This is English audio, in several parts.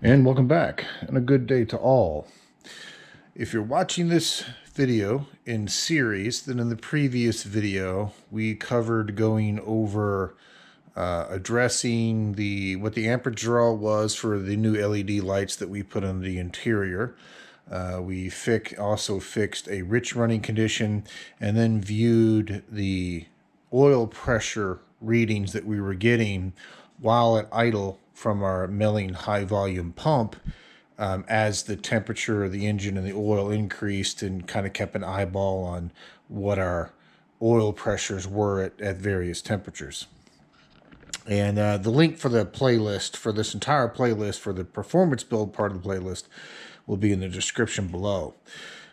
And welcome back, and a good day to all. If you're watching this video in series, then in the previous video we covered going over addressing what the amperage draw was for the new LED lights that we put on the interior. We also fixed a rich running condition, and then viewed the oil pressure readings that we were getting while at idle from our milling high volume pump, as the temperature of the engine and the oil increased, and kind of kept an eyeball on what our oil pressures were at various temperatures. And the link for the playlist, for this entire playlist, for the performance build part of the playlist, will be in the description below.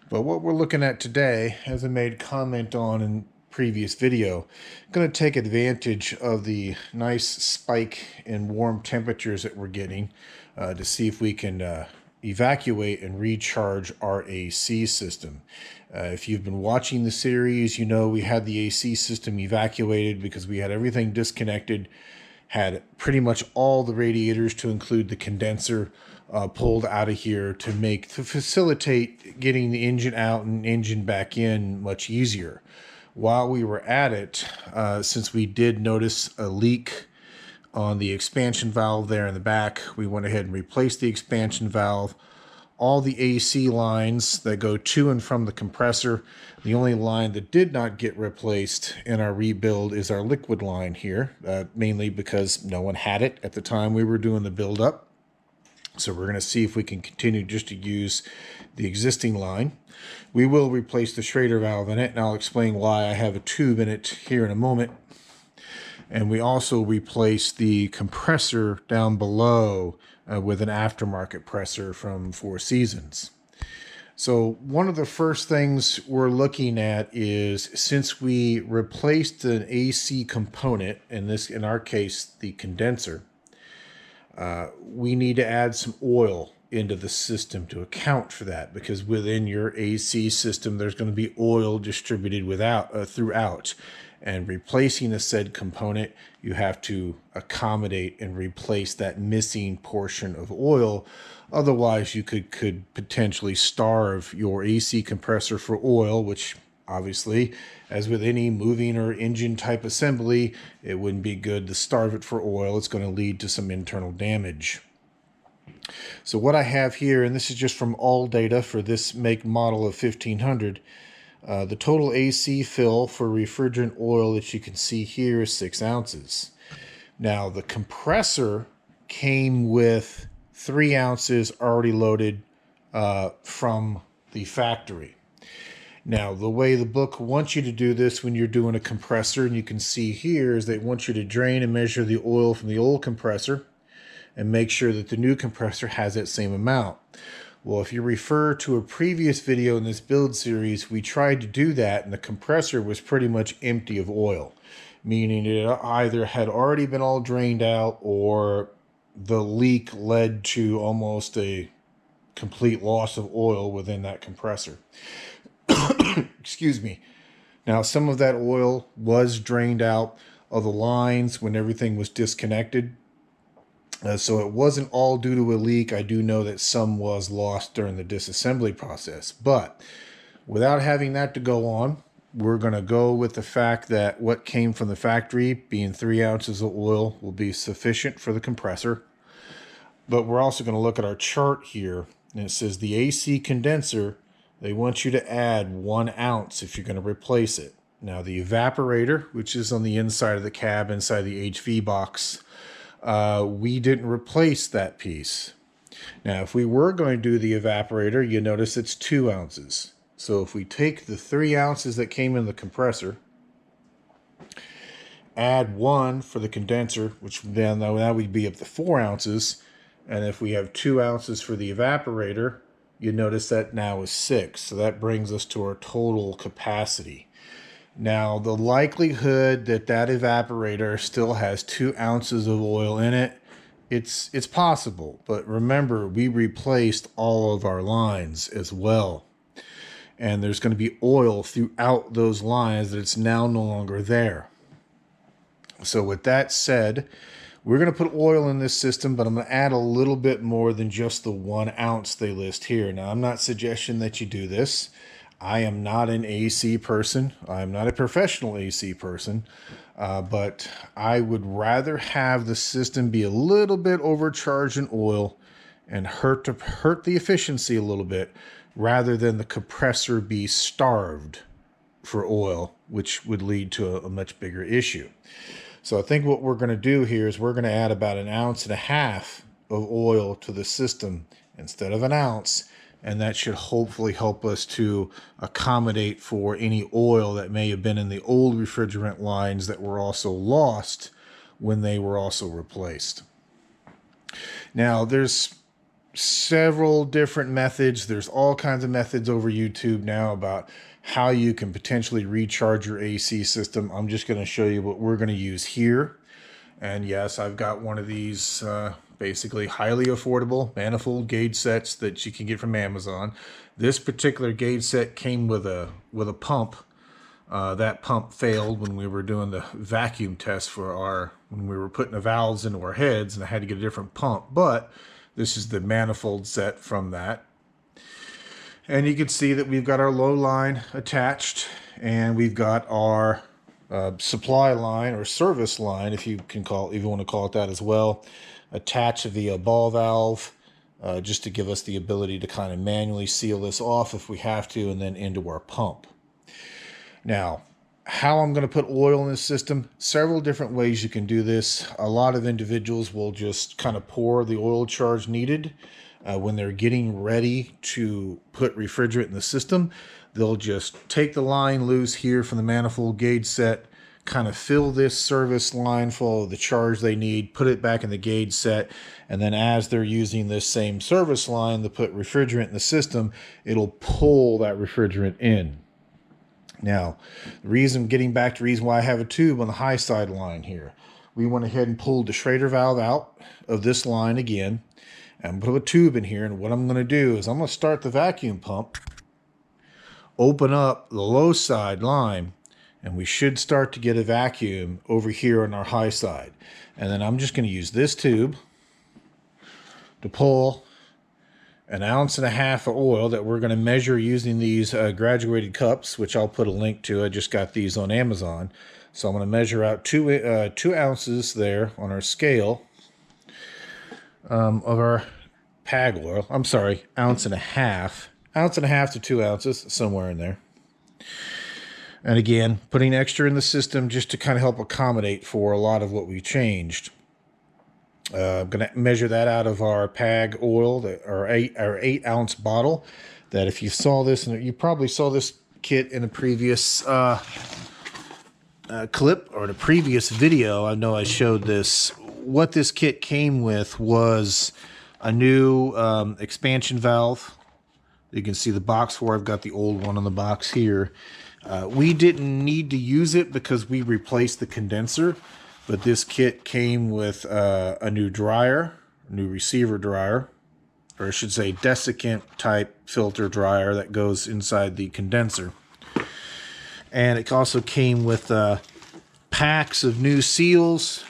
But what we're looking at today, as I made comment on in previous video, going to take advantage of the nice spike in warm temperatures that we're getting to see if we can evacuate and recharge our AC system. If you've been watching the series, you know we had the AC system evacuated because we had everything disconnected, had pretty much all the radiators to include the condenser pulled out of here to facilitate getting the engine out and engine back in much easier. While we were at it, since we did notice a leak on the expansion valve there in the back, we went ahead and replaced the expansion valve. All the AC lines that go to and from the compressor, the only line that did not get replaced in our rebuild is our liquid line here, mainly because no one had it at the time we were doing the build up. So we're going to see if we can continue just to use the existing line. We will replace the Schrader valve in it, and I'll explain why I have a tube in it here in a moment. And we also replace the compressor down below with an aftermarket presser from Four Seasons. So one of the first things we're looking at is, since we replaced an AC component, in our case, the condenser, we need to add some oil into the system to account for that, because within your AC system there's going to be oil distributed throughout, and replacing a said component, you have to accommodate and replace that missing portion of oil. Otherwise you could potentially starve your AC compressor for oil, which obviously, as with any moving or engine type assembly, it wouldn't be good to starve it for oil. It's going to lead to some internal damage. So what I have here, and this is just from all data for this make model of 1500, the total AC fill for refrigerant oil that you can see here is 6 ounces. Now the compressor came with 3 ounces already loaded from the factory. Now, the way the book wants you to do this when you're doing a compressor, and you can see here, is they want you to drain and measure the oil from the old compressor and make sure that the new compressor has that same amount. Well, if you refer to a previous video in this build series, we tried to do that, and the compressor was pretty much empty of oil, meaning it either had already been all drained out, or the leak led to almost a complete loss of oil within that compressor. Excuse me. Now, some of that oil was drained out of the lines when everything was disconnected. So it wasn't all due to a leak. I do know that some was lost during the disassembly process. But without having that to go on, we're going to go with the fact that what came from the factory, being 3 ounces of oil, will be sufficient for the compressor. But we're also going to look at our chart here, and it says the AC condenser, they want you to add 1 ounce if you're going to replace it. Now the evaporator, which is on the inside of the cab, inside the HV box, we didn't replace that piece. Now if we were going to do the evaporator, you notice it's 2 ounces. So if we take the 3 ounces that came in the compressor, add 1 for the condenser, which then now we'd be up to 4 ounces. And if we have 2 ounces for the evaporator, you notice that now is 6. So that brings us to our total capacity. Now, the likelihood that that evaporator still has 2 ounces of oil in it, it's possible. But remember, we replaced all of our lines as well. And there's going to be oil throughout those lines that it's now no longer there. So with that said, We're going to put oil in this system, but I'm going to add a little bit more than just the 1 ounce they list here. Now, I'm not suggesting that you do this. I am not an AC person. I'm not a professional AC person, but I would rather have the system be a little bit overcharged in oil and hurt the efficiency a little bit, rather than the compressor be starved for oil, which would lead to a much bigger issue. So I think what we're going to do here is we're going to add about 1.5 ounces of oil to the system instead of 1 ounce, and that should hopefully help us to accommodate for any oil that may have been in the old refrigerant lines that were also lost when they were also replaced. Now, there's several different methods. There's all kinds of methods over YouTube now about how you can potentially recharge your AC system. I'm just going to show you what we're going to use here. And yes, I've got one of these basically highly affordable manifold gauge sets that you can get from Amazon. This particular gauge set came with a pump. That pump failed when we were doing the vacuum test for when we were putting the valves into our heads, and I had to get a different pump. But this is the manifold set from that. And you can see that we've got our low line attached, and we've got our supply line or service line, if you want to call it that as well, attached to the ball valve, just to give us the ability to kind of manually seal this off if we have to, and then into our pump. Now, how I'm going to put oil in this system, several different ways you can do this. A lot of individuals will just kind of pour the oil charge needed. When they're getting ready to put refrigerant in the system, they'll just take the line loose here from the manifold gauge set, kind of fill this service line full of the charge they need, put it back in the gauge set, and then as they're using this same service line to put refrigerant in the system, it'll pull that refrigerant in. Now, getting back to the reason why I have a tube on the high side line here, we went ahead and pulled the Schrader valve out of this line again, and put a tube in here, and what I'm going to do is I'm going to start the vacuum pump, open up the low side line, and we should start to get a vacuum over here on our high side. And then I'm just going to use this tube to pull 1.5 ounces of oil that we're going to measure using these graduated cups, which I'll put a link to. I just got these on Amazon. So I'm going to measure out 2 ounces there on our scale of our PAG oil. I'm sorry, 1.5 ounces. 1.5 to 2 ounces, somewhere in there. And again, putting extra in the system just to kind of help accommodate for a lot of what we changed. I'm going to measure that out of our PAG oil, our 8 ounce bottle. That if you saw this, and you probably saw this kit in a previous clip or in a previous video, I know I showed this. What this kit came with was a new expansion valve. You can see the box for. I've got the old one on the box here. We didn't need to use it because we replaced the condenser, but this kit came with a new dryer, new receiver dryer, or I should say desiccant type filter dryer that goes inside the condenser. And it also came with packs of new seals,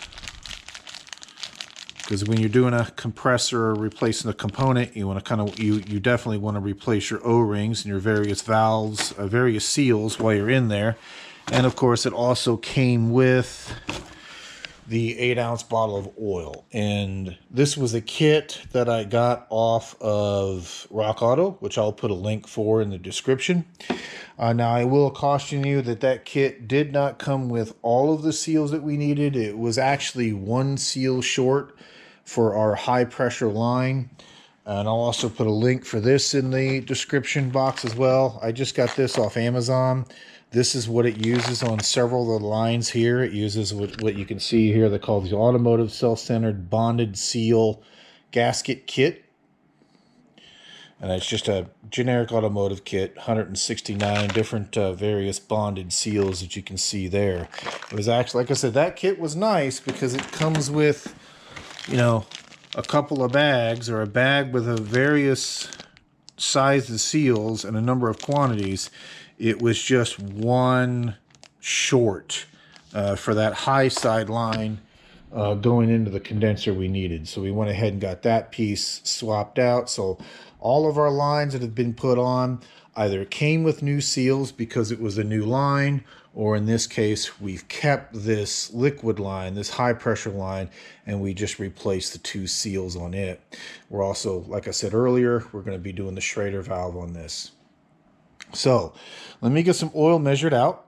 because when you're doing a compressor or replacing a component, you want to you definitely want to replace your O-rings and your various valves, various seals while you're in there. And of course, it also came with the 8 ounce bottle of oil. And this was a kit that I got off of Rock Auto, which I'll put a link for in the description. Now, I will caution you that that kit did not come with all of the seals that we needed. It was actually 1 seal short for our high pressure line. And I'll also put a link for this in the description box as well. I just got this off Amazon. This is what it uses on several of the lines here. It uses what you can see here. They call the Automotive Self-Centered Bonded Seal Gasket Kit. And it's just a generic automotive kit, 169 different various bonded seals that you can see there. It was actually, like I said, that kit was nice because it comes with, you know, a couple of bags, or a bag with a various sizes seals and a number of quantities. It was just 1 short for that high side line going into the condenser we needed. So we went ahead and got that piece swapped out. So all of our lines that have been put on either came with new seals because it was a new line, or in this case, we've kept this liquid line, this high pressure line, and we just replaced the 2 seals on it. We're also, like I said earlier, we're going to be doing the Schrader valve on this. So let me get some oil measured out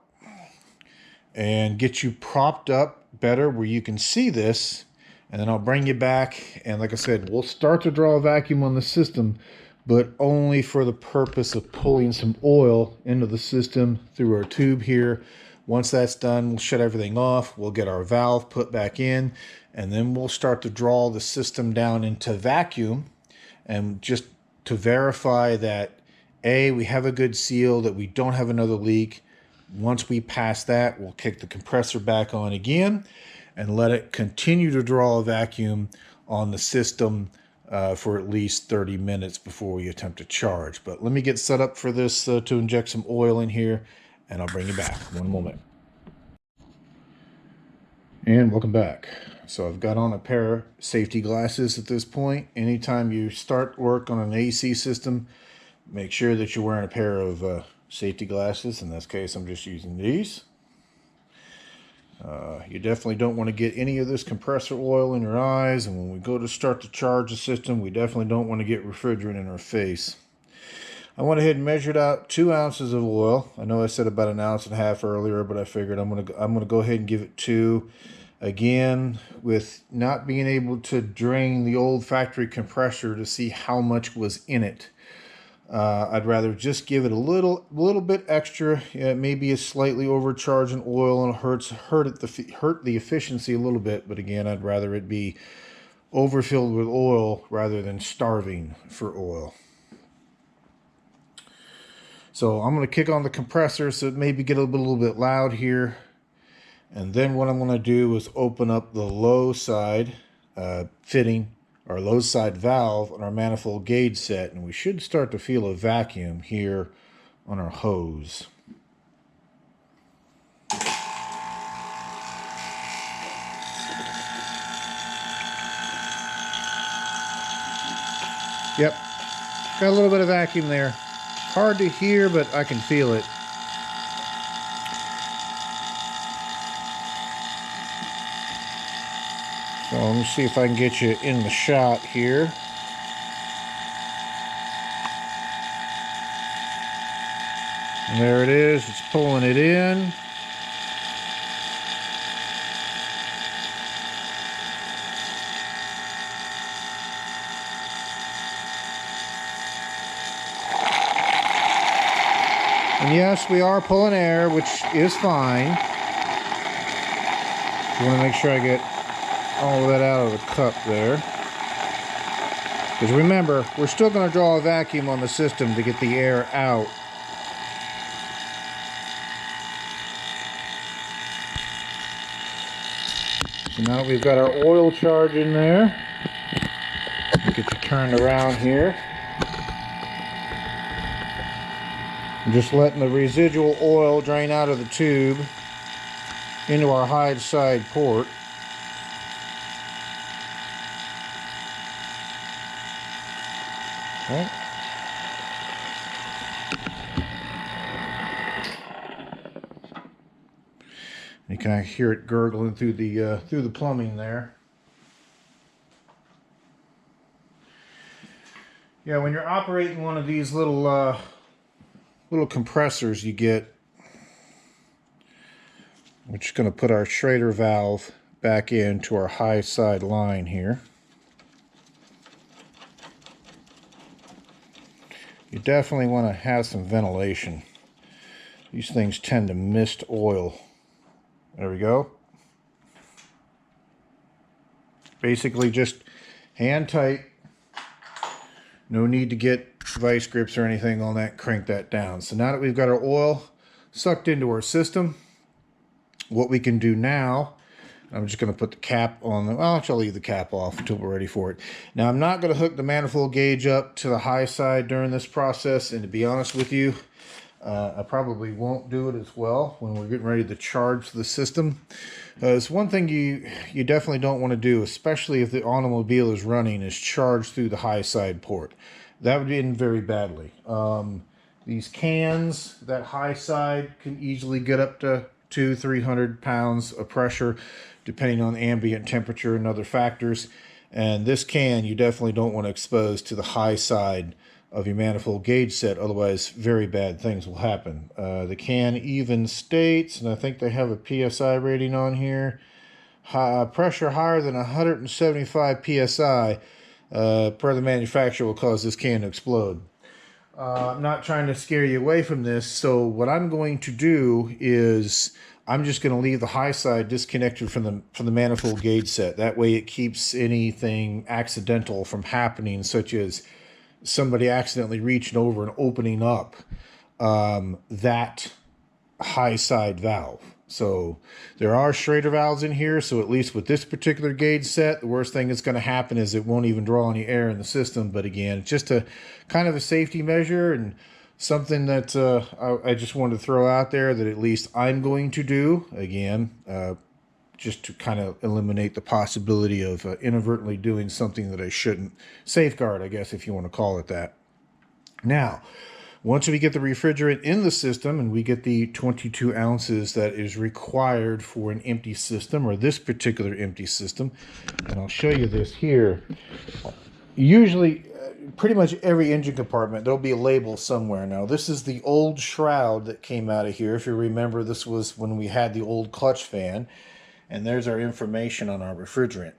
and get you propped up better where you can see this, and then I'll bring you back, and like I said, we'll start to draw a vacuum on the system, but only for the purpose of pulling some oil into the system through our tube here. Once that's done, we'll shut everything off, we'll get our valve put back in, and then we'll start to draw the system down into vacuum, and just to verify that A, we have a good seal, that we don't have another leak. Once we pass that, we'll kick the compressor back on again and let it continue to draw a vacuum on the system for at least 30 minutes before we attempt to charge. But let me get set up for this to inject some oil in here, and I'll bring you back. One moment. And welcome back. So I've got on a pair of safety glasses at this point. Anytime you start work on an AC system, make sure that you're wearing a pair of safety glasses. In this case, I'm just using these. You definitely don't want to get any of this compressor oil in your eyes, and when we go to start to charge the system, we definitely don't want to get refrigerant in our face. I went ahead and measured out 2 ounces of oil. I know I said about 1.5 ounces earlier, but I figured I'm gonna go ahead and give it 2. Again, with not being able to drain the old factory compressor to see how much was in it, I'd rather just give it a little bit extra. Maybe a slightly overcharging oil, and hurt the efficiency a little bit. But again, I'd rather it be overfilled with oil rather than starving for oil. So I'm going to kick on the compressor so it maybe get a little bit loud here. And then what I'm going to do is open up the low side fitting, our low side valve on our manifold gauge set, and we should start to feel a vacuum here on our hose. Yep, got a little bit of vacuum there. Hard to hear, but I can feel it. So let me see if I can get you in the shot here. And there it is, it's pulling it in. And yes, we are pulling air, which is fine. I want to make sure I get all of that out of the cup there. Because remember, we're still going to draw a vacuum on the system to get the air out. So now that we've got our oil charge in there, we'll get you turned around here. I'm just letting the residual oil drain out of the tube into our hide side port. Okay. You can hear it gurgling through the plumbing there. Yeah, when you're operating one of these little compressors you get, we're just going to put our Schrader valve back into our high side line here. You definitely want to have some ventilation. These things tend to mist oil. There we go. Basically just hand tight. No need to get vice grips or anything on that. Crank that down. So now that we've got our oil sucked into our system, what we can do now, I'm just going to put the cap on the, well, I'll leave the cap off until we're ready for it. Now, I'm not going to hook the manifold gauge up to the high side during this process, and to be honest with you, I probably won't do it as well when we're getting ready to charge the system. It's one thing you definitely don't want to do, especially if the automobile is running, is charge through the high side port. That would end very badly. These cans, that high side can easily get up to 200-300 pounds of pressure, depending on ambient temperature and other factors. And this can you definitely don't want to expose to the high side of your manifold gauge set, otherwise very bad things will happen. The can even states, and I think they have a PSI rating on here, pressure higher than 175 PSI per the manufacturer will cause this can to explode. I'm not trying to scare you away from this, so what I'm going to do is I'm just going to leave the high side disconnected from the manifold gauge set. That way it keeps anything accidental from happening, such as somebody accidentally reaching over and opening up that high side valve. So there are Schrader valves in here, so at least with this particular gauge set, the worst thing that's going to happen is it won't even draw any air in the system. But again, it's just a kind of a safety measure and something that I just wanted to throw out there that at least I'm going to do. Again, just to kind of eliminate the possibility of inadvertently doing something that I shouldn't. Safeguard, I guess, if you want to call it that. Now, once we get the refrigerant in the system and we get the 22 ounces that is required for an empty system, or this particular empty system, and I'll show you this here. Usually, pretty much every engine compartment, there'll be a label somewhere. Now, this is the old shroud that came out of here. If you remember, this was when we had the old clutch fan. And there's our information on our refrigerant.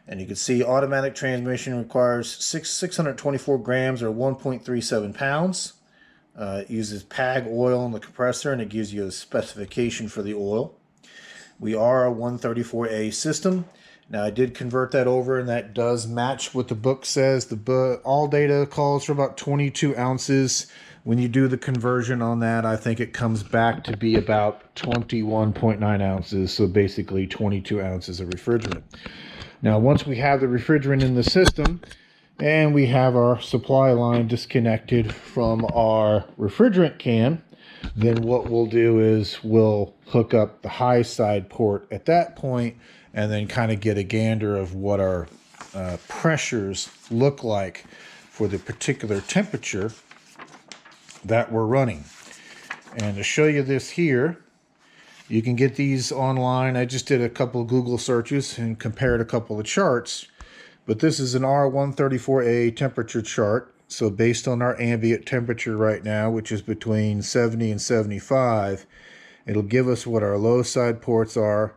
And you can see automatic transmission requires 624 grams or 1.37 pounds. It uses PAG oil in the compressor, and it gives you a specification for the oil. We are a 134A system. Now, I did convert that over, and that does match what the book says. All data calls for about 22 ounces. When you do the conversion on that, I think it comes back to be about 21.9 ounces, so basically 22 ounces of refrigerant. Now, once we have the refrigerant in the system, and we have our supply line disconnected from our refrigerant can, then what we'll do is we'll hook up the high side port at that point, and then kind of get a gander of what our pressures look like for the particular temperature that we're running. And to show you this here, you can get these online. I just did a couple of Google searches and compared a couple of charts, but this is an R134A temperature chart. So based on our ambient temperature right now, which is between 70 and 75, it'll give us what our low side ports are,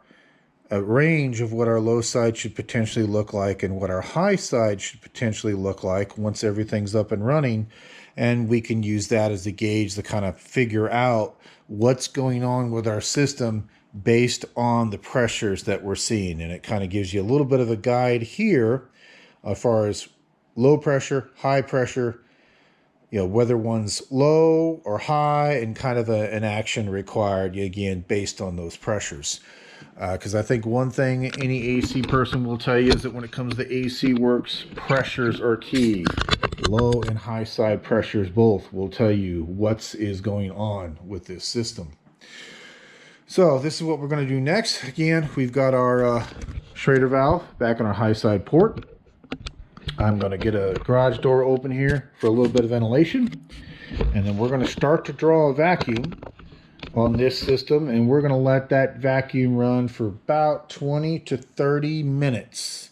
a range of what our low side should potentially look like, and what our high side should potentially look like once everything's up and running. And we can use that as a gauge to kind of figure out what's going on with our system based on the pressures that we're seeing. And it kind of gives you a little bit of a guide here as far as low pressure, high pressure, you know, whether one's low or high, and kind of an action required, again, based on those pressures. Because I think one thing any AC person will tell you is that when it comes to AC works, pressures are key. Low and high side pressures both will tell you what is going on with this system. So this is what we're going to do next. Again, we've got our Schrader valve back on our high side port. I'm going to get a garage door open here for a little bit of ventilation. And then we're going to start to draw a vacuum on this system, and we're going to let that vacuum run for about 20 to 30 minutes.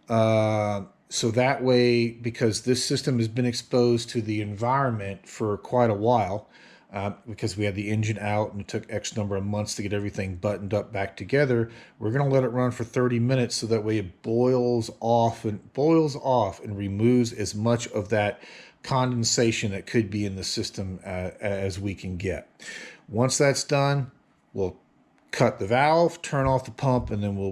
So that way, because this system has been exposed to the environment for quite a while, because we had the engine out and it took X number of months to get everything buttoned up back together, we're going to let it run for 30 minutes so that way it boils off and removes as much of that condensation that could be in the system as we can get. Once that's done, we'll cut the valve, turn off the pump, and then we'll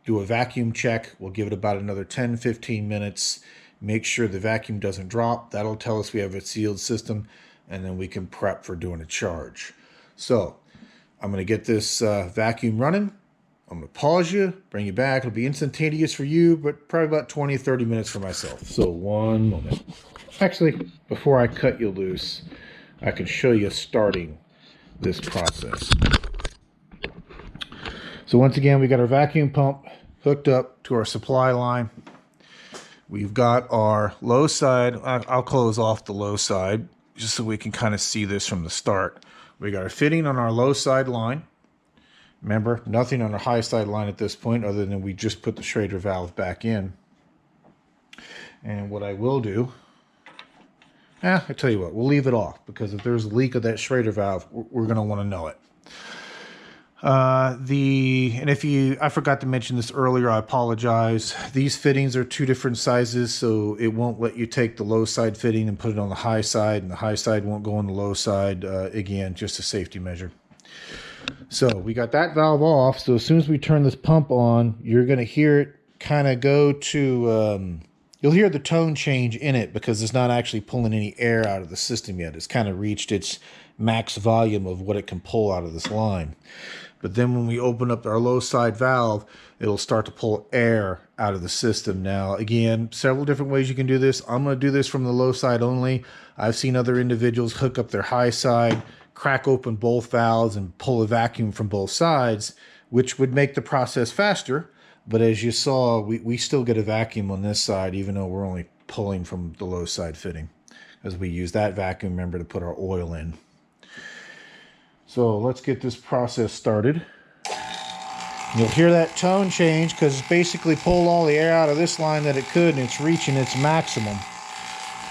do a vacuum check. We'll give it about another 10-15 minutes. Make sure the vacuum doesn't drop. That'll tell us we have a sealed system, and then we can prep for doing a charge. So I'm going to get this vacuum running. I'm going to pause you, bring you back. It'll be instantaneous for you, but probably about 20-30 minutes for myself. So one moment. Actually, before I cut you loose, I can show you starting this process. So once again, we got our vacuum pump hooked up to our supply line. We've got our low side. I'll close off the low side just so we can kind of see this from the start. We got our fitting on our low side line. Remember, nothing on our high side line at this point other than we just put the Schrader valve back in. And what I will do, I tell you what, we'll leave it off because if there's a leak of that Schrader valve, we're going to want to know it. I forgot to mention this earlier, I apologize. These fittings are two different sizes, so it won't let you take the low side fitting and put it on the high side, and the high side won't go on the low side. Again, just a safety measure. So we got that valve off. So as soon as we turn this pump on, you're going to hear it kind of go to, you'll hear the tone change in it because it's not actually pulling any air out of the system yet. It's kind of reached its max volume of what it can pull out of this line. But then when we open up our low side valve, it'll start to pull air out of the system. Now, again, several different ways you can do this. I'm going to do this from the low side only. I've seen other individuals hook up their high side, crack open both valves and pull a vacuum from both sides, which would make the process faster. But as you saw, we still get a vacuum on this side, even though we're only pulling from the low side fitting, as we use that vacuum, remember, to put our oil in. So let's get this process started. You'll hear that tone change because it's basically pulled all the air out of this line that it could, and it's reaching its maximum.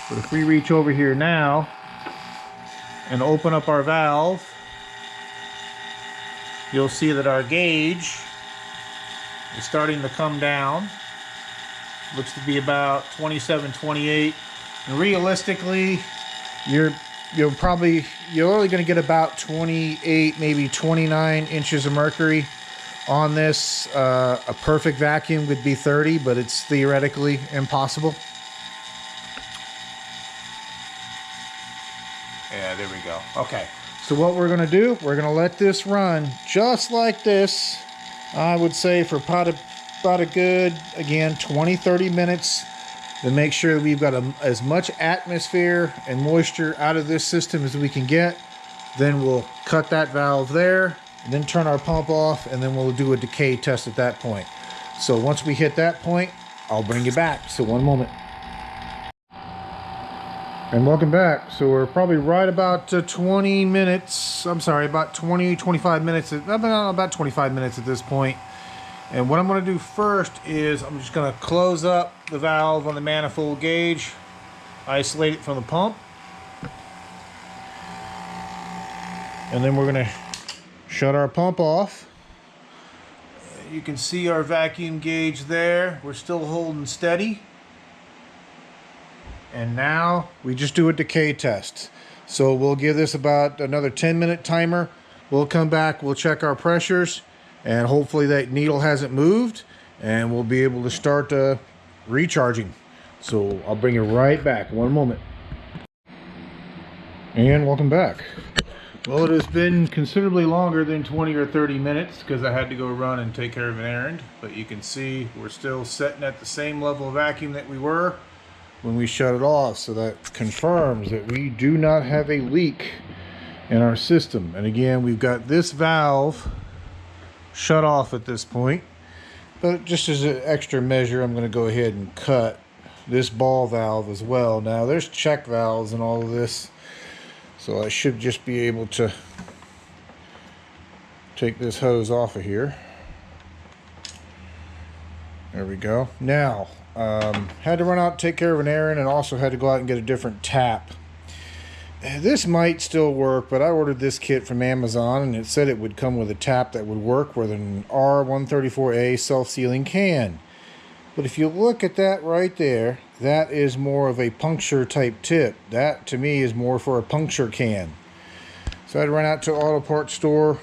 But if we reach over here now and open up our valve, you'll see that our gauge is starting to come down. Looks to be about 27, 28. And realistically, you're only going to get about 28, maybe 29 inches of mercury on this. A perfect vacuum would be 30, but it's theoretically impossible. Yeah, there we go. Okay, so what we're going to do, we're going to let this run just like this, I would say for about a good, again, 20-30 minutes, to make sure that we've got as much atmosphere and moisture out of this system as we can get. Then we'll cut that valve there, and then turn our pump off, and then we'll do a decay test at that point. So once we hit that point, I'll bring you back. So one moment. And welcome back. So we're probably right about 20 minutes. I'm sorry, about 25 minutes. About 25 minutes at this point. And what I'm going to do first is I'm just going to close up the valve on the manifold gauge, isolate it from the pump, and then we're going to shut our pump off. You can see our vacuum gauge there. We're still holding steady. And now we just do a decay test. So we'll give this about another 10-minute timer. We'll come back, we'll check our pressures, and hopefully that needle hasn't moved, and we'll be able to start recharging. So I'll bring you right back. One moment. And welcome back. Well, it has been considerably longer than 20 or 30 minutes because I had to go run and take care of an errand. But you can see we're still sitting at the same level of vacuum that we were when we shut it off. So that confirms that we do not have a leak in our system. And again, we've got this valve shut off at this point. But just as an extra measure, I'm going to go ahead and cut this ball valve as well. Now, there's check valves and all of this, so I should just be able to take this hose off of here. There we go. Now, had to run out, take care of an errand, and also had to go out and get a different tap. This might still work, but I ordered this kit from Amazon, and it said it would come with a tap that would work with an R134A self-sealing can. But if you look at that right there, that is more of a puncture type tip. That, to me, is more for a puncture can. So I had to run out to an auto parts store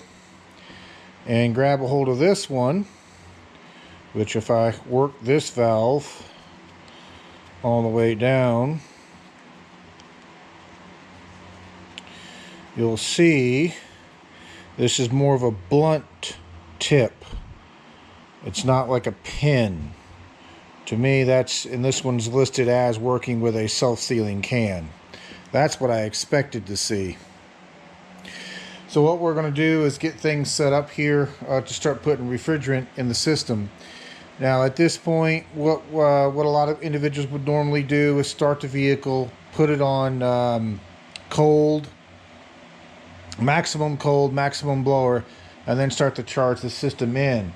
and grab a hold of this one, which if I work this valve all the way down, you'll see this is more of a blunt tip. It's not like a pin. To me, that's, and this one's listed as working with a self-sealing can. That's what I expected to see. So what we're going to do is get things set up here to start putting refrigerant in the system. Now at this point, what a lot of individuals would normally do is start the vehicle, put it on cold, maximum blower, and then start to charge the system in.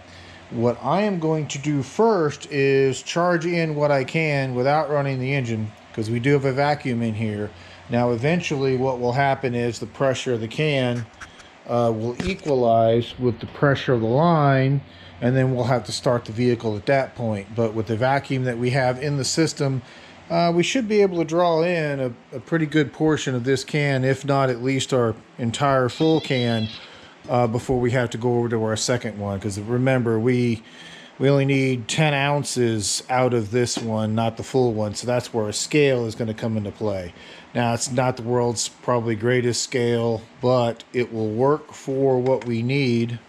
What I am going to do first is charge in what I can without running the engine, because we do have a vacuum in here. Now eventually what will happen is the pressure of the can will equalize with the pressure of the line, and then we'll have to start the vehicle at that point. But with the vacuum that we have in the system, we should be able to draw in a pretty good portion of this can, if not at least our entire full can, before we have to go over to our second one. Because remember, we only need 10 ounces out of this one, not the full one. So that's where a scale is going to come into play. Now, it's not the world's probably greatest scale, but it will work for what we need.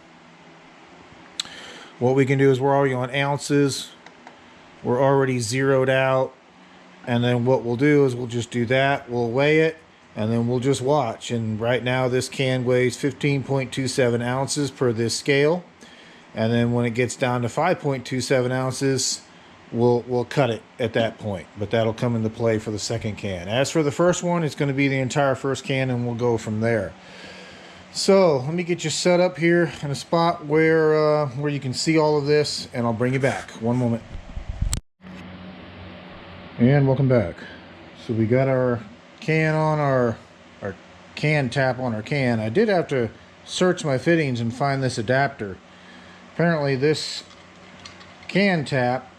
What we can do is we're already on ounces. We're already zeroed out. And then what we'll do is we'll just do that. We'll weigh it, and then we'll just watch. And right now this can weighs 15.27 ounces per this scale. And then when it gets down to 5.27 ounces, we'll cut it at that point. But that'll come into play for the second can. As for the first one, it's going to be the entire first can, and we'll go from there. So let me get you set up here in a spot where you can see all of this, and I'll bring you back. One moment. And welcome back. So we got our can on our can tap on our can. I did have to search my fittings and find this adapter. Apparently this can tap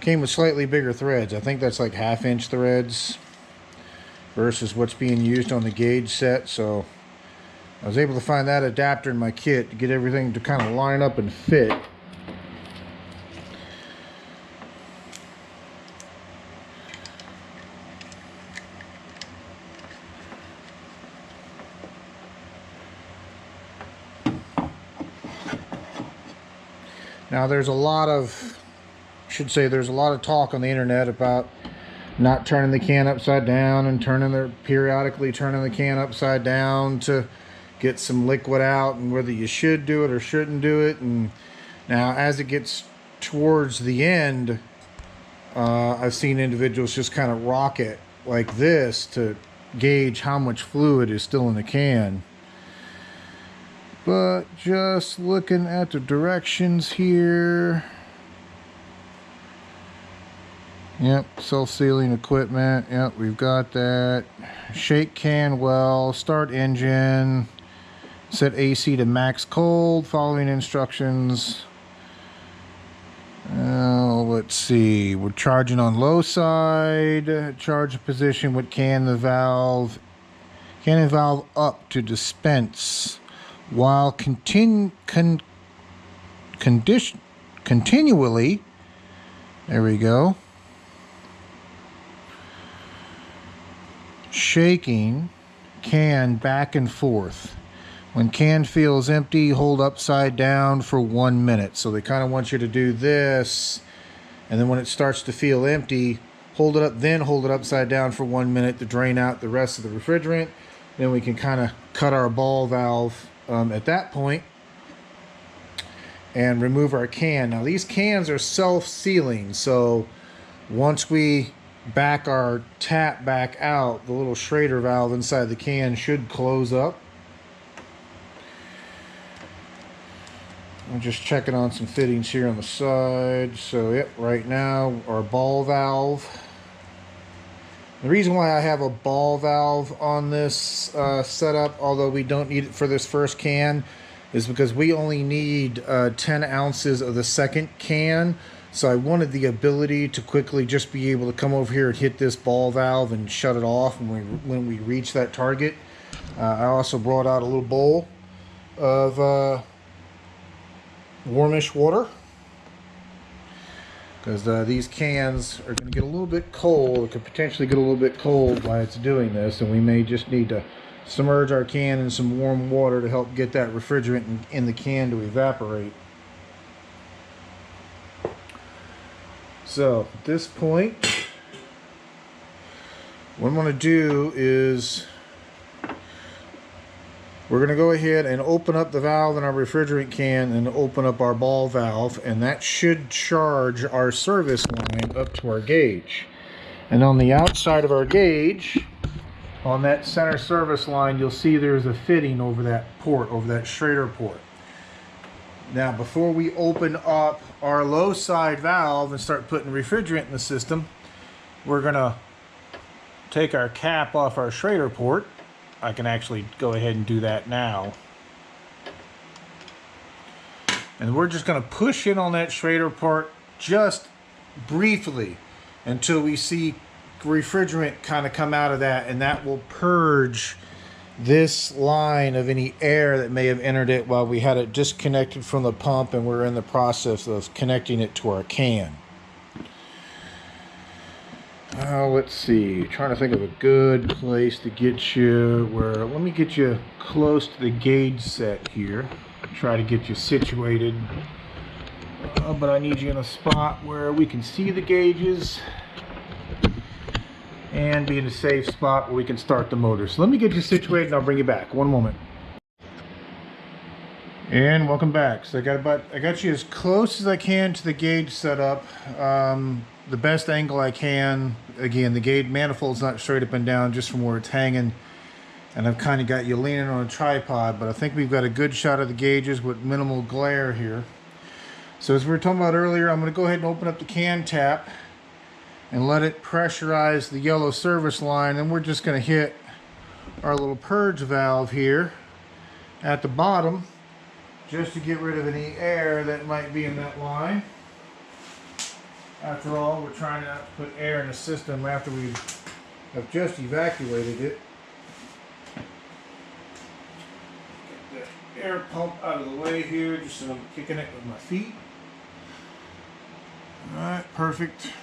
came with slightly bigger threads. I think that's like 1/2-inch threads versus what's being used on the gauge set. So I was able to find that adapter in my kit to get everything to kind of line up and fit. Now there's a lot of, there's a lot of talk on the internet about not turning the can upside down and periodically turning the can upside down to get some liquid out, and whether you should do it or shouldn't do it. And now as it gets towards the end, I've seen individuals just kind of rock it like this to gauge how much fluid is still in the can. But just looking at the directions here. Yep, self-sealing equipment. Yep, we've got that. Shake can well, start engine, set AC to max cold, following instructions. Let's see, we're charging on low side, charge position with can and valve up to dispense. While continually, there we go, shaking can back and forth. When can feels empty, hold upside down for 1 minute. So they kind of want you to do this, and then when it starts to feel empty, hold it up, then hold it upside down for 1 minute to drain out the rest of the refrigerant. Then we can kind of cut our ball valve at that point and remove our can. Now these cans are self-sealing, so once we back our tap back out, the little Schrader valve inside the can should close up. I'm just checking on some fittings here on the side. So yep, right now our ball valve. The reason why I have a ball valve on this setup, although we don't need it for this first can, is because we only need 10 ounces of the second can. So I wanted the ability to quickly just be able to come over here and hit this ball valve and shut it off when we reach that target. I also brought out a little bowl of warmish water, because these cans are going to get a little bit cold. It could potentially get a little bit cold while it's doing this, and we may just need to submerge our can in some warm water to help get that refrigerant in the can to evaporate. So at this point, What I'm going to do is we're going to go ahead and open up the valve in our refrigerant can and open up our ball valve, and that should charge our service line up to our gauge. And on the outside of our gauge, on that center service line, you'll see there's a fitting over that port, over that Schrader port. Now, before we open up our low side valve and start putting refrigerant in the system, we're going to take our cap off our Schrader port. I can actually go ahead and do that now. And we're just going to push in on that Schrader port just briefly until we see refrigerant kind of come out of that, and that will purge this line of any air that may have entered it while we had it disconnected from the pump and we're in the process of connecting it to our can. Let's see, trying to think of a good place to get you where, let me get you close to the gauge set here, try to get you situated, but I need you in a spot where we can see the gauges and be in a safe spot where we can start the motor. So let me get you situated and I'll bring you back. One moment. And welcome back. So I got you as close as I can to the gauge setup. The best angle I can. Again, the gauge manifold's not straight up and down just from where it's hanging. And I've kind of got you leaning on a tripod, but I think we've got a good shot of the gauges with minimal glare here. So as we were talking about earlier, I'm going to go ahead and open up the can tap and let it pressurize the yellow service line, and we're just going to hit our little purge valve here at the bottom just to get rid of any air that might be in that line. After all, we're trying not to put air in the system after we have just evacuated it. Get the air pump out of the way here, just so I'm kicking it with my feet. Alright, perfect.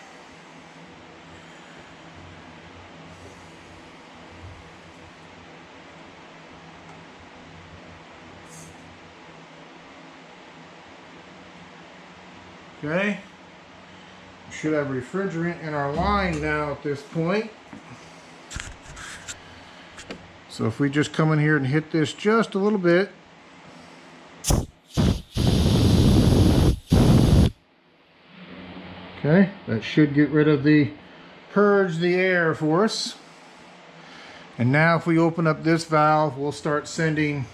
Okay, we should have refrigerant in our line now at this point. So if we just come in here and hit this just a little bit. Okay, that should get rid of purge the air for us. And now if we open up this valve, we'll start sending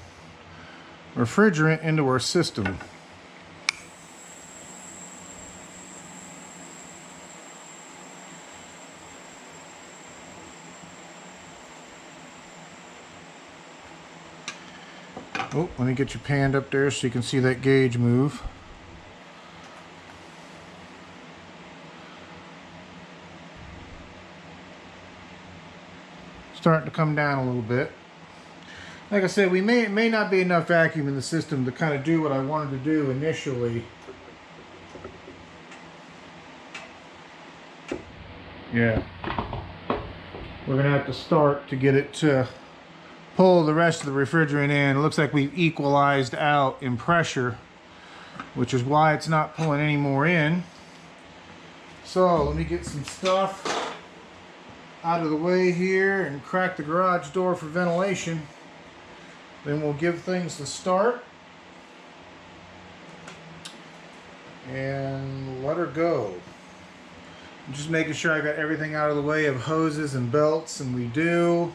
refrigerant into our system. Oh, let me get you panned up there so you can see that gauge move. Starting to come down a little bit. Like I said, it may not be enough vacuum in the system to kind of do what I wanted to do initially. Yeah. We're going to have to start to get it to pull the rest of the refrigerant in. It looks like we've equalized out in pressure, which is why it's not pulling any more in. So let me get some stuff out of the way here and crack the garage door for ventilation. Then we'll give things the start and let her go. I'm just making sure I got everything out of the way of hoses and belts, and we do.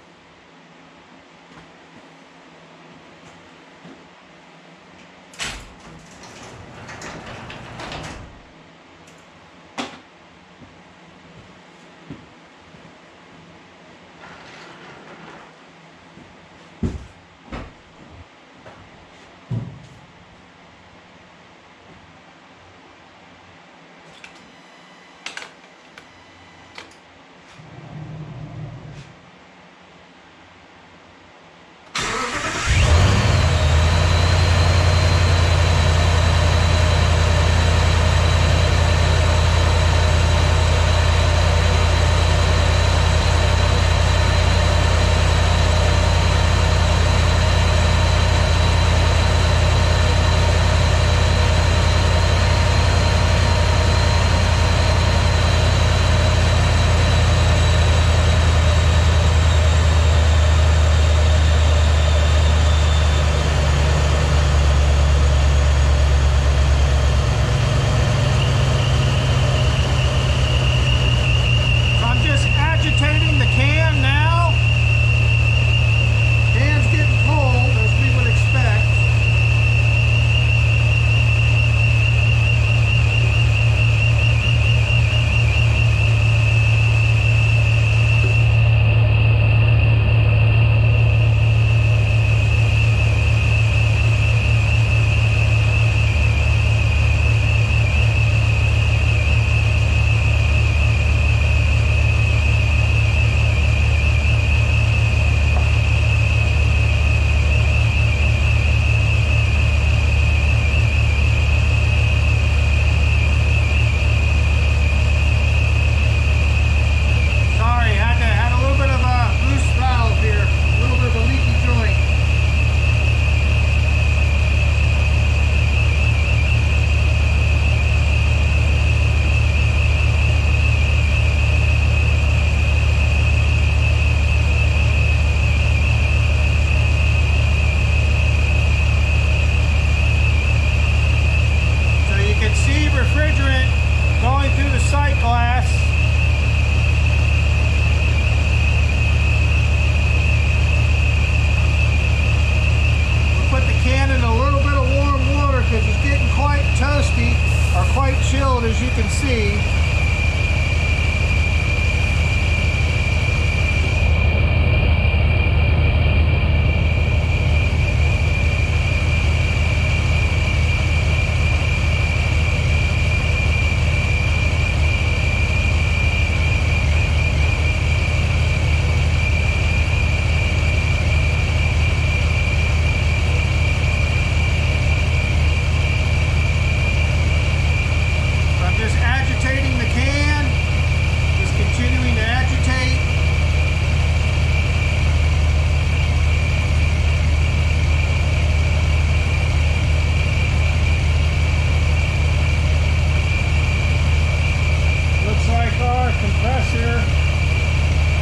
compressor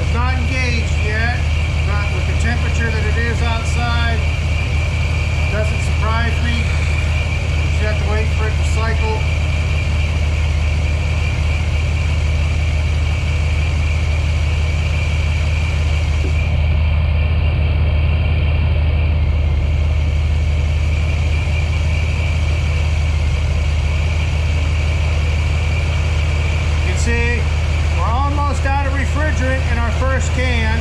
is not engaged yet, but with the temperature that it is outside, it doesn't surprise me. You just have to wait for it to cycle. See, we're almost out of refrigerant in our first can.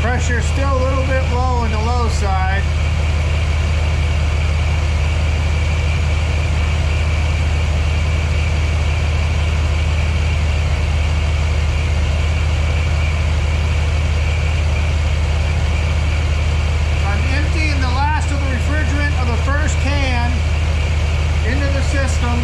Pressure's still a little bit low on the low side. I'm emptying the last of the refrigerant of the first can into the system.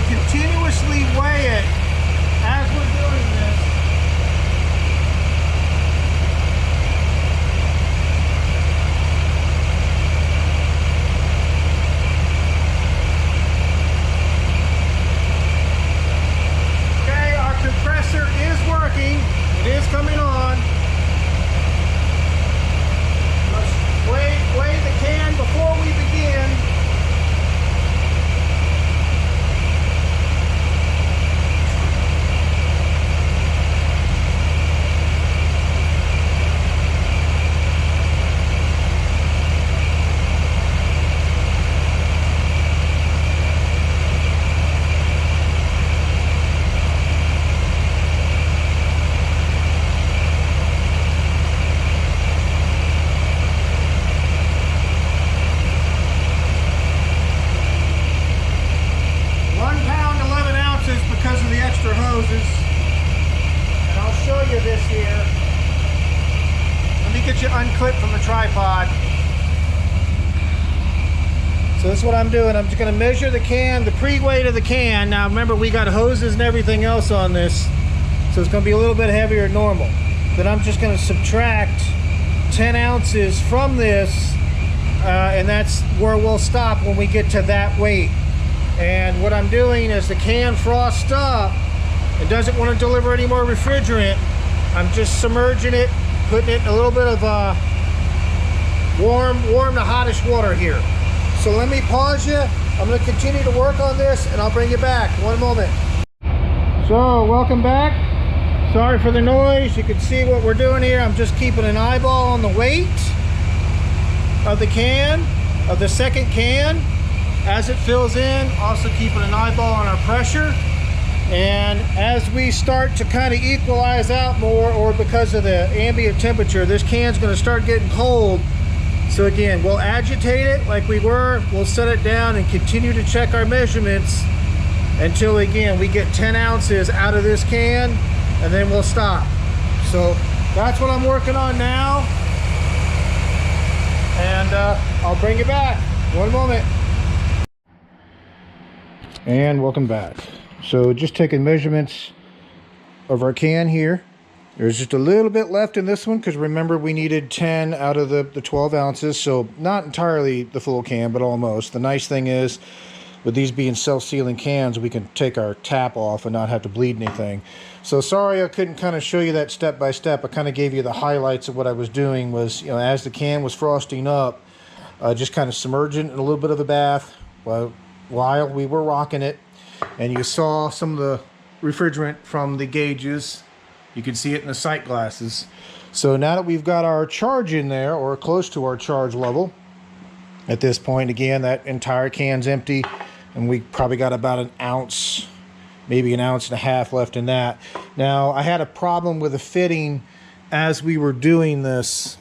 Continuously weigh it as we're doing this. Okay, our compressor is working. It is coming on. Let's weigh the can before we begin. Hoses, and I'll show you this here. Let me get you unclipped from the tripod. So this is what I'm doing. I'm just going to measure the can, the pre-weight of the can. Now remember, we got hoses and everything else on this, so it's going to be a little bit heavier than normal. Then I'm just going to subtract 10 ounces from this, and that's where we'll stop when we get to that weight. And what I'm doing is the can frosts up. It doesn't want to deliver any more refrigerant. I'm just submerging it, putting it in a little bit of warm to hottish water here. So let me pause you. I'm going to continue to work on this and I'll bring you back. One moment. So welcome back. Sorry for the noise. You can see what we're doing here. I'm just keeping an eyeball on the weight of the can, of the second can as it fills in. Also keeping an eyeball on our pressure. And as we start to kind of equalize out more, or because of the ambient temperature, this can's going to start getting cold. So again, we'll agitate it like we were. We'll set it down and continue to check our measurements until, again, we get 10 ounces out of this can, and then we'll stop. So that's what I'm working on now. And I'll bring you back. One moment. And welcome back. So just taking measurements of our can here. There's just a little bit left in this one because remember we needed 10 out of the 12 ounces. So not entirely the full can, but almost. The nice thing is with these being self-sealing cans, we can take our tap off and not have to bleed anything. So sorry I couldn't kind of show you that step by step. I kind of gave you the highlights of what I was doing was, you know, as the can was frosting up, just kind of submerging in a little bit of a bath. Well, while we were rocking it, and you saw some of the refrigerant from the gauges. You can see it in the sight glasses. So now that we've got our charge in there, or close to our charge level, at this point, again, that entire can's empty, and we probably got about an ounce, maybe an ounce and a half left in that. Now, I had a problem with the fitting as we were doing this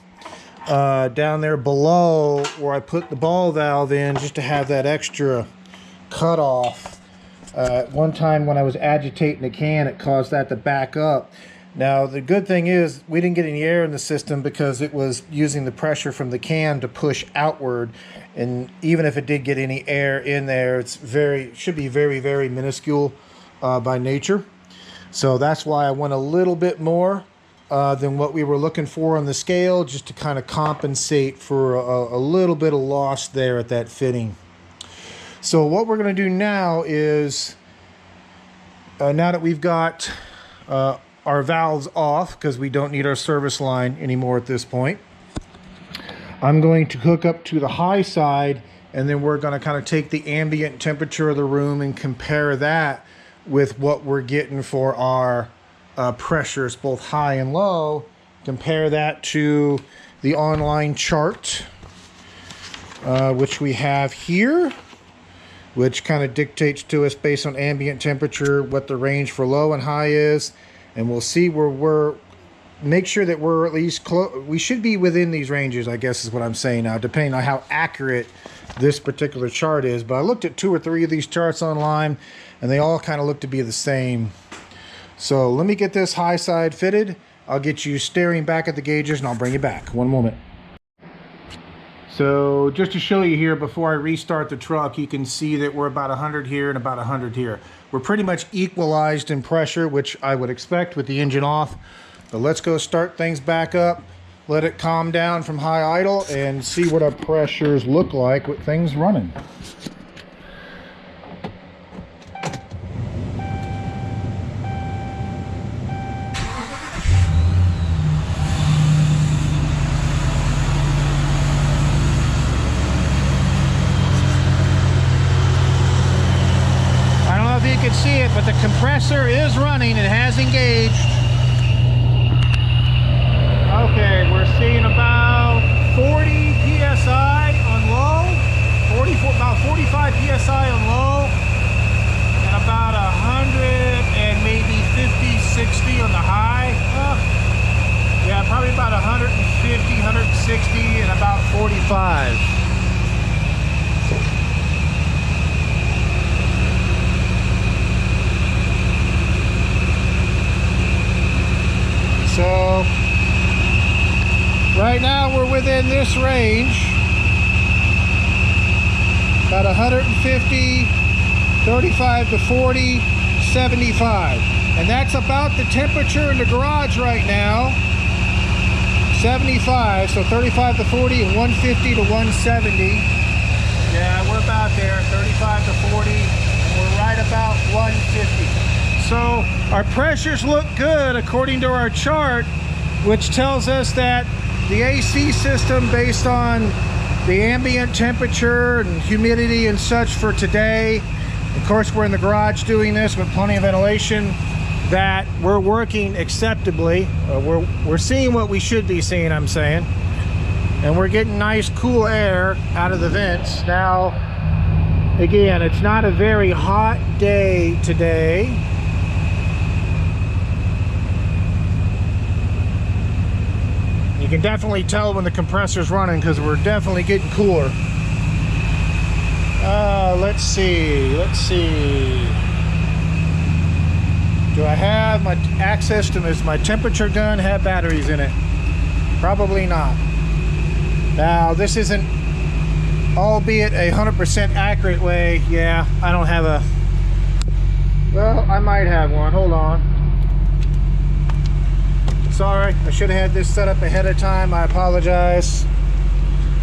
down there below where I put the ball valve in just to have that extra cutoff. One time when I was agitating the can, it caused that to back up. Now, the good thing is we didn't get any air in the system because it was using the pressure from the can to push outward. And even if it did get any air in there, should be very, very minuscule by nature. So that's why I went a little bit more than what we were looking for on the scale, just to kind of compensate for a little bit of loss there at that fitting. So what we're going to do now is, now that we've got our valves off, because we don't need our service line anymore at this point, I'm going to hook up to the high side, and then we're going to kind of take the ambient temperature of the room and compare that with what we're getting for our pressures, both high and low. Compare that to the online chart, which we have here, which kind of dictates to us based on ambient temperature what the range for low and high is. And we'll see where make sure that we're at least close. We should be within these ranges, I guess is what I'm saying now, depending on how accurate this particular chart is. But I looked at 2 or 3 of these charts online, and they all kind of look to be the same. So let me get this high side fitted. I'll get you staring back at the gauges, and I'll bring you back. One moment. So just to show you here, before I restart the truck, you can see that we're about 100 here and about 100 here. We're pretty much equalized in pressure, which I would expect with the engine off. But let's go start things back up, let it calm down from high idle, and see what our pressures look like with things running. You can see it, but the compressor is running. It has engaged. Okay, we're seeing about 40 psi on low, about 45 psi on low, and about 100 and maybe 50, 60 on the high. Yeah, probably about 150, 160, and about 45. So right now we're within this range, about 150, 35 to 40, 75. And that's about the temperature in the garage right now, 75. So 35 to 40 and 150 to 170. Yeah, we're about there, 35 to 40, and we're right about 150. So our pressures look good according to our chart, which tells us that the AC system, based on the ambient temperature and humidity and such for today, of course we're in the garage doing this with plenty of ventilation, that we're working acceptably. We're seeing what we should be seeing, I'm saying. And we're getting nice cool air out of the vents. Now, again, it's not a very hot day today. You can definitely tell when the compressor's running because we're definitely getting cooler. Let's see. Do I have my access to this? My temperature gun have batteries in it? Probably not. Now, this isn't, albeit a 100% accurate way. Yeah, I don't have a, well, I might have one. Hold on. Sorry, I should have had this set up ahead of time. I apologize.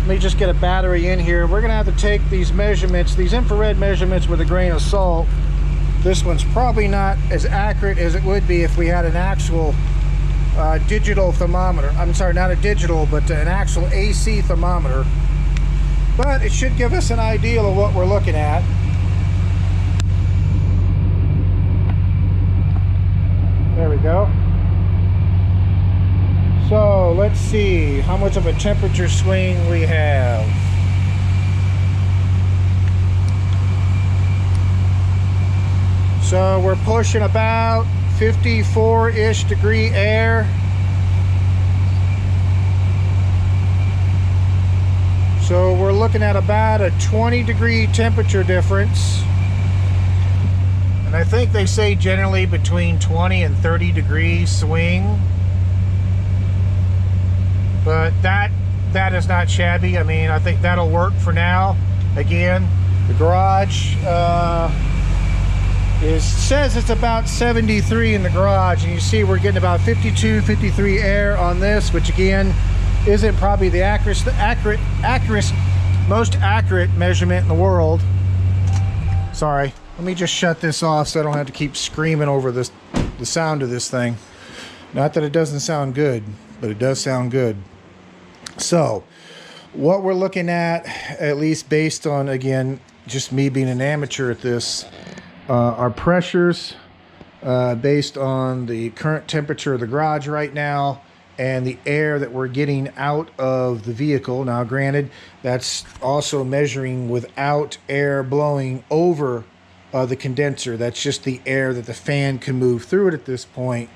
Let me just get a battery in here. We're gonna have to take these measurements, these infrared measurements, with a grain of salt. This one's probably not as accurate as it would be if we had an actual digital thermometer. I'm sorry, not a digital, but an actual AC thermometer. But it should give us an idea of what we're looking at. see how much of a temperature swing we have. So we're pushing about 54-ish degree air. So we're looking at about a 20-degree temperature difference. And I think they say generally between 20 and 30 degrees swing. But that is not shabby. I mean, I think that'll work for now. Again, the garage says it's about 73 in the garage, and you see we're getting about 52, 53 air on this, which again isn't probably the most accurate measurement in the world. Sorry, let me just shut this off so I don't have to keep screaming over the sound of this thing. Not that it doesn't sound good, but it does sound good. So what we're looking at least based on, again, just me being an amateur at this, our pressures based on the current temperature of the garage right now and the air that we're getting out of the vehicle. Now granted, that's also measuring without air blowing over the condenser. That's just the air that the fan can move through it at this point.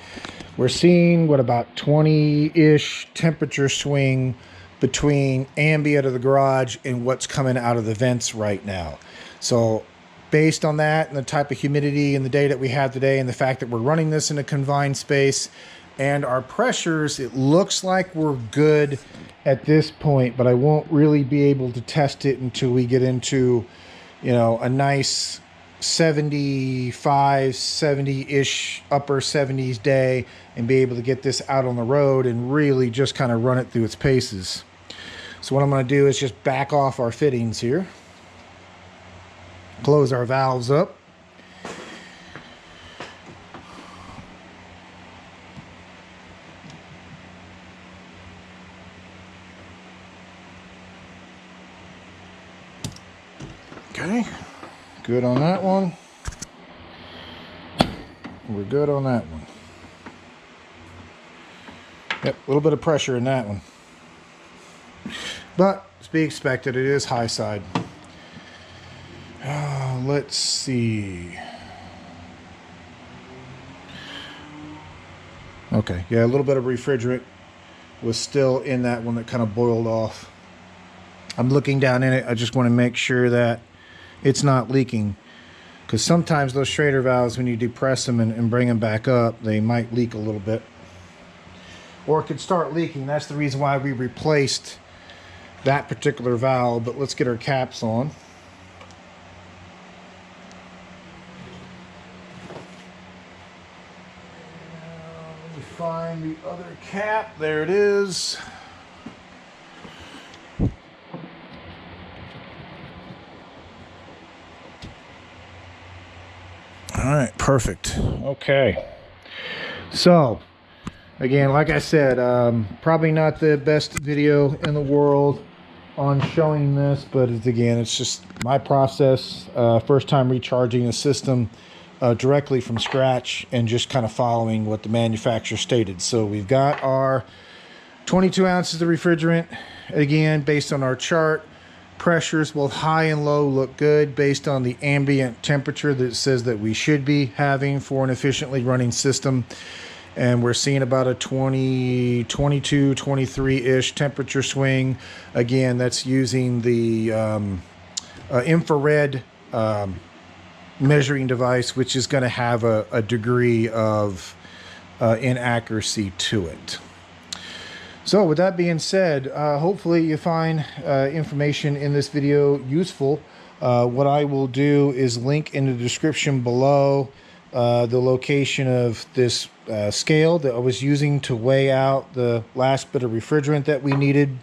We're seeing what, about 20-ish temperature swing between ambient of the garage and what's coming out of the vents right now. So based on that and the type of humidity and the day that we have today and the fact that we're running this in a confined space and our pressures, it looks like we're good at this point, but I won't really be able to test it until we get into, you know, a nice 75, 70-ish, upper 70s day and be able to get this out on the road and really just kind of run it through its paces. So what I'm going to do is just back off our fittings here. Close our valves up. Okay, good on that one. We're good on that one. Yep, a little bit of pressure in that one. But, to be expected, it is high side. Let's see. Okay, yeah, a little bit of refrigerant was still in that one that kind of boiled off. I'm looking down in it. I just want to make sure that it's not leaking, because sometimes those Schrader valves, when you depress them and bring them back up, they might leak a little bit, or it could start leaking. That's the reason why we replaced that particular valve. But let's get our caps on. Let me find the other cap. There it is. All right, perfect. Okay, so again, like I said, probably not the best video in the world on showing this, but it's just my process, first time recharging the system directly from scratch and just kind of following what the manufacturer stated. So we've got our 22 ounces of refrigerant, again based on our chart. Pressures both high and low look good based on the ambient temperature that it says that we should be having for an efficiently running system. And we're seeing about a 20, 22, 23-ish temperature swing. Again, that's using the infrared measuring device, which is going to have a degree of inaccuracy to it. So with that being said, hopefully you find information in this video useful. What I will do is link in the description below the location of this scale that I was using to weigh out the last bit of refrigerant that we needed,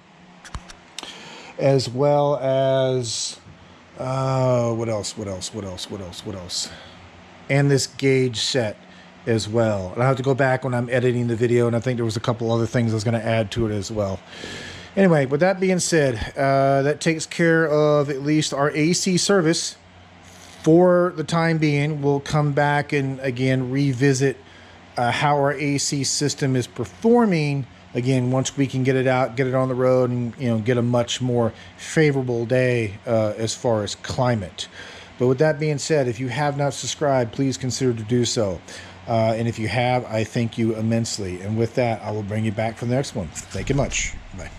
as well as what else, and this gauge set as well. And I have to go back when I'm editing the video, and I think there was a couple other things I was going to add to it as well. Anyway, with that being said, that takes care of at least our AC service for the time being. We'll come back and again revisit how our AC system is performing again, once we can get it out, get it on the road, and get a much more favorable day as far as climate. But with that being said, if you have not subscribed, please consider to do so. And if you have, I thank you immensely. And with that, I will bring you back for the next one. Thank you much. Bye.